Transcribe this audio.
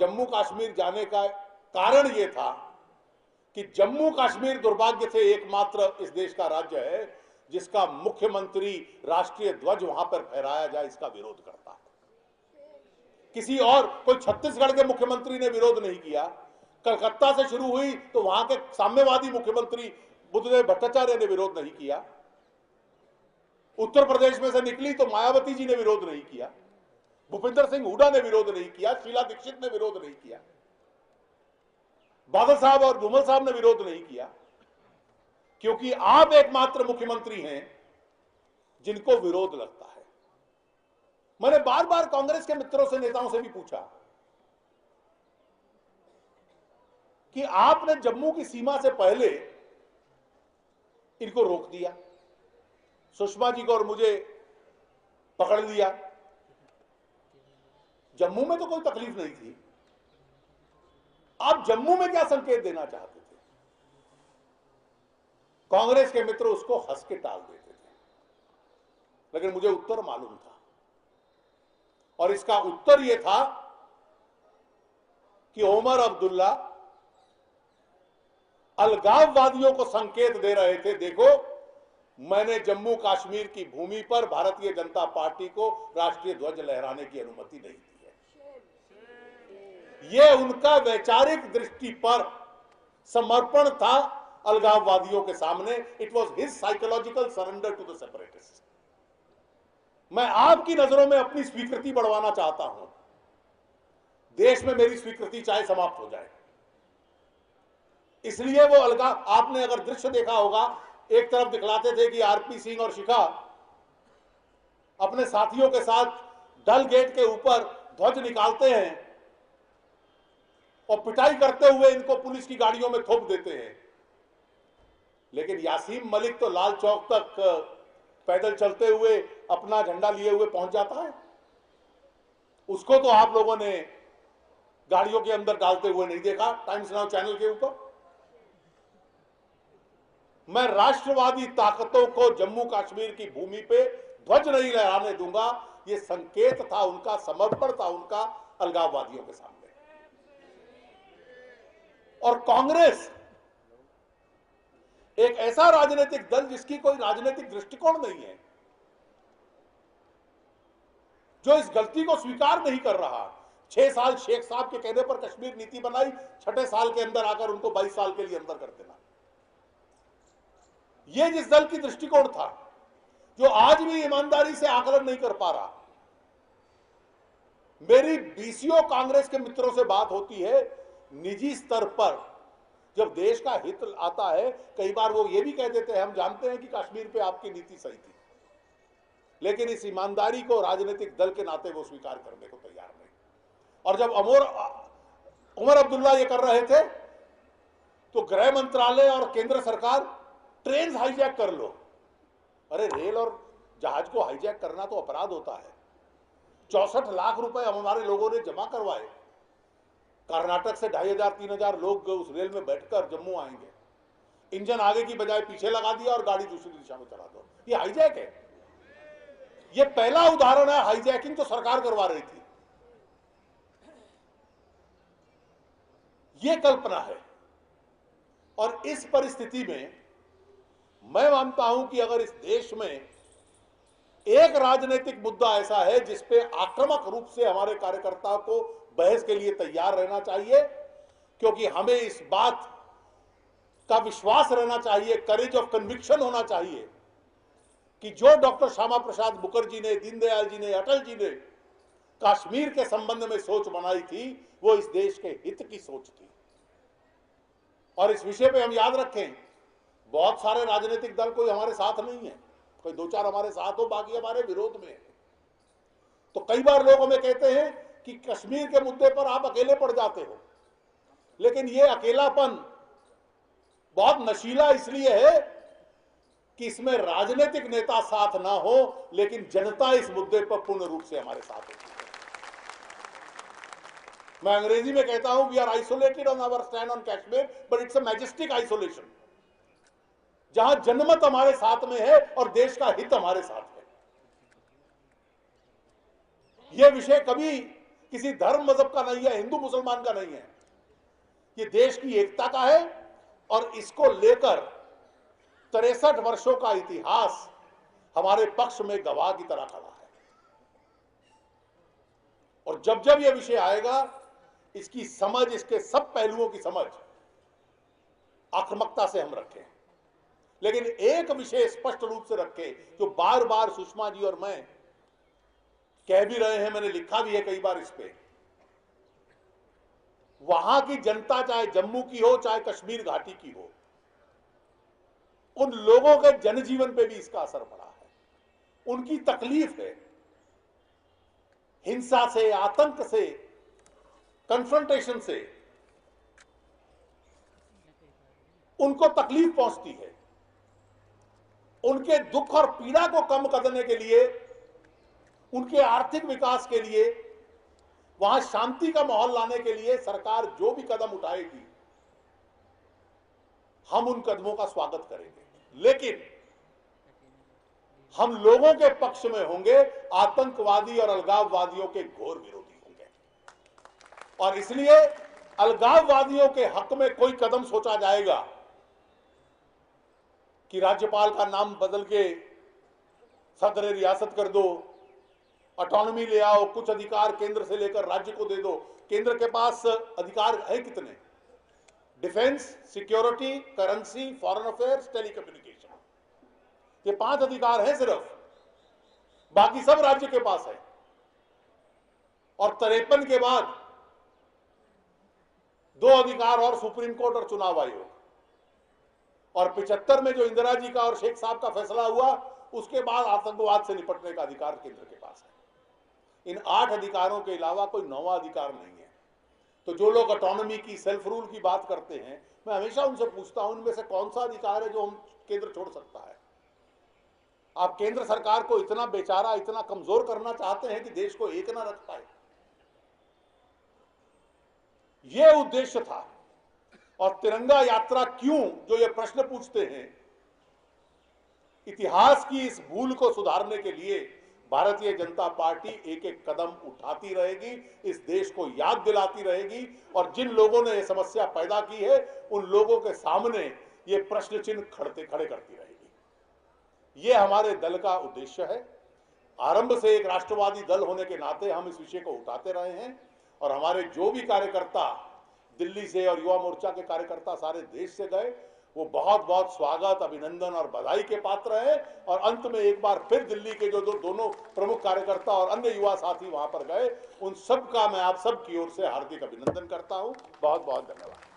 जम्मू कश्मीर जाने का कारण यह था कि जम्मू कश्मीर दुर्भाग्य से एकमात्र इस देश का राज्य है जिसका मुख्यमंत्री राष्ट्रीय ध्वज वहां पर फहराया जाए इसका विरोध करता है। किसी और कोई छत्तीसगढ़ के मुख्यमंत्री ने विरोध नहीं किया। कलकत्ता से शुरू हुई तो वहां के साम्यवादी मुख्यमंत्री बुद्धदेव भट्टाचार्य ने विरोध नहीं किया। उत्तर प्रदेश में से निकली तो मायावती जी ने विरोध नहीं किया, भूपेंद्र सिंह हुड्डा ने विरोध नहीं किया, शीला दीक्षित ने विरोध नहीं किया, बादल साहब और धूमल साहब ने विरोध नहीं किया, क्योंकि आप एकमात्र मुख्यमंत्री हैं जिनको विरोध लगता है। मैंने बार बार कांग्रेस के मित्रों से, नेताओं से भी पूछा कि आपने जम्मू की सीमा से पहले इनको रोक दिया, सुषमा जी को और मुझे पकड़ लिया। जम्मू में तो कोई तकलीफ नहीं थी, आप जम्मू में क्या संकेत देना चाहते थे? कांग्रेस के मित्र उसको हंस के टाल देते थे, लेकिन मुझे उत्तर मालूम था और इसका उत्तर यह था कि ओमर अब्दुल्ला अलगाववादियों को संकेत दे रहे थे, देखो मैंने जम्मू कश्मीर की भूमि पर भारतीय जनता पार्टी को राष्ट्रीय ध्वज लहराने की अनुमति नहीं दी है। यह उनका वैचारिक दृष्टि पर समर्पण था अलगाववादियों के सामने। It was his psychological surrender to the separatist. मैं आपकी नजरों में अपनी स्वीकृति बढ़वाना चाहता हूं, देश में मेरी स्वीकृति चाहे समाप्त हो जाए। इसलिए वो अलगाव, आपने अगर दृश्य देखा होगा, एक तरफ दिखलाते थे कि आरपी सिंह और शिखा अपने साथियों के साथ डल गेट के ऊपर ध्वज निकालते हैं और पिटाई करते हुए इनको पुलिस की गाड़ियों में थोप देते हैं, लेकिन यासीन मलिक तो लाल चौक तक पैदल चलते हुए अपना झंडा लिए हुए पहुंच जाता है। उसको तो आप लोगों ने गाड़ियों के अंदर डालते हुए नहीं देखा टाइम्स नाउ चैनल के ऊपर। मैं राष्ट्रवादी ताकतों को जम्मू कश्मीर की भूमि पे ध्वज नहीं लहराने दूंगा, यह संकेत था उनका, समर्पण था उनका अलगाववादियों के सामने। और कांग्रेस एक ऐसा राजनीतिक दल जिसकी कोई राजनीतिक दृष्टिकोण नहीं है, जो इस गलती को स्वीकार नहीं कर रहा। 6 साल शेख साहब के कहने पर कश्मीर नीति बनाई, 6ठे साल के अंदर आकर उनको 22 साल के लिए अंदर कर देना। यह जिस दल की दृष्टिकोण था, जो आज भी ईमानदारी से आकलन नहीं कर पा रहा। मेरी बीसीओ कांग्रेस के मित्रों से बात होती है निजी स्तर पर, जब देश का हित आता है, कई बार वो ये भी कह देते हैं हम जानते हैं कि कश्मीर पे आपकी नीति सही थी, लेकिन इस ईमानदारी को राजनीतिक दल के नाते वो स्वीकार करने को तैयार नहीं। और जब उमर अब्दुल्ला ये कर रहे थे तो गृह मंत्रालय और केंद्र सरकार ट्रेन हाईजैक कर लो। अरे रेल और जहाज को हाईजैक करना तो अपराध होता है। 64 लाख रुपए हमारे लोगों ने जमा करवाए। कर्नाटक से 2500-3000 लोग उस रेल में बैठकर जम्मू आएंगे। इंजन आगे की बजाय पीछे लगा दिया और गाड़ी दूसरी दिशा में चला दो। ये हाईजैक है। ये पहला उदाहरण है हाईजैकिंग तो सरकार करवा रही थी। ये कल्पना है। और इस परिस्थिति में मैं मानता हूं कि अगर इस देश में एक राजनीतिक मुद्दा ऐसा है जिस पे आक्रामक रूप से हमारे कार्यकर्ताओं को बहस के लिए तैयार रहना चाहिए, क्योंकि हमें इस बात का विश्वास रहना चाहिए, करेज ऑफ कन्विक्शन होना चाहिए कि जो डॉक्टर श्यामा प्रसाद मुखर्जी ने, दीनदयाल जी ने, अटल जी ने कश्मीर के संबंध में सोच बनाई थी, वो इस देश के हित की सोच थी। और इस विषय पे हम याद रखें, बहुत सारे राजनीतिक दल कोई हमारे साथ नहीं है, कोई 2-4 हमारे साथ हो, बाकी हमारे विरोध में है। तो कई बार लोग हमें कहते हैं कि कश्मीर के मुद्दे पर आप अकेले पड़ जाते हो, लेकिन ये अकेलापन बहुत नशीला इसलिए है कि इसमें राजनीतिक नेता साथ ना हो, लेकिन जनता इस मुद्दे पर पूर्ण रूप से हमारे साथ होती है। मैं अंग्रेजी में कहता हूं, we are isolated on our stand on Kashmir, but it's a majestic isolation, जहां जनमत हमारे साथ में है और देश का हित हमारे साथ है। यह विषय कभी किसी धर्म मजहब का नहीं है, हिंदू मुसलमान का नहीं है, ये देश की एकता का है। और इसको लेकर 63 वर्षों का इतिहास हमारे पक्ष में गवाह की तरह खड़ा है। और जब जब यह विषय आएगा, इसकी समझ, इसके सब पहलुओं की समझ आक्रामकता से हम रखें, लेकिन एक विषय स्पष्ट रूप से रखें, जो बार बार सुषमा जी और मैं कह भी रहे हैं, मैंने लिखा भी है कई बार इस पे। वहां की जनता, चाहे जम्मू की हो चाहे कश्मीर घाटी की हो, उन लोगों के जनजीवन पे भी इसका असर पड़ा है। उनकी तकलीफ है, हिंसा से, आतंक से, कन्फ्रंटेशन से उनको तकलीफ पहुंचती है। उनके दुख और पीड़ा को कम करने के लिए, उनके आर्थिक विकास के लिए, वहां शांति का माहौल लाने के लिए सरकार जो भी कदम उठाएगी, हम उन कदमों का स्वागत करेंगे। लेकिन हम लोगों के पक्ष में होंगे, आतंकवादी और अलगाववादियों के घोर विरोधी होंगे। और इसलिए अलगाववादियों के हक में कोई कदम सोचा जाएगा कि राज्यपाल का नाम बदल के सदर रियासत कर दो, ऑटोनॉमी ले आओ, कुछ अधिकार केंद्र से लेकर राज्य को दे दो। केंद्र के पास अधिकार है कितने? Defence, security, currency, foreign affairs, telecommunication, ये 5 अधिकार हैं सिर्फ, बाकी सब राज्य के पास है। और 53 के बाद 2 अधिकार और सुप्रीम कोर्ट और चुनाव आयोग। और 75 में जो इंदिरा जी का और शेख साहब का फैसला हुआ, उसके बाद आतंकवाद से निपटने का अधिकार केंद्र के पास है। इन 8 अधिकारों के अलावा कोई 9वां अधिकार नहीं है। तो जो लोग ऑटोनॉमी की, सेल्फ रूल की बात करते हैं, मैं हमेशा उनसे पूछता हूं, इनमें से कौन सा अधिकार है जो हम केंद्र छोड़ सकता है? आप केंद्र सरकार को इतना बेचारा, इतना कमजोर करना चाहते हैं कि देश को एक ना रख पाए? यह उद्देश्य था। और तिरंगा यात्रा क्यों, जो ये प्रश्न पूछते हैं, इतिहास की इस भूल को सुधारने के लिए भारतीय जनता पार्टी एक एक कदम उठाती रहेगी, इस देश को याद दिलाती रहेगी। और जिन लोगों ने यह समस्या पैदा की है, उन लोगों के सामने ये प्रश्न चिन्ह खड़े करती रहेगी। ये हमारे दल का उद्देश्य है। आरंभ से एक राष्ट्रवादी दल होने के नाते हम इस विषय को उठाते रहे हैं। और हमारे जो भी कार्यकर्ता दिल्ली से और युवा मोर्चा के कार्यकर्ता सारे देश से गए, वो बहुत बहुत स्वागत, अभिनंदन और बधाई के पात्र है। और अंत में एक बार फिर दिल्ली के जो दोनों प्रमुख कार्यकर्ता और अन्य युवा साथी वहां पर गए, उन सब का मैं आप सब की ओर से हार्दिक अभिनंदन करता हूं। बहुत बहुत धन्यवाद।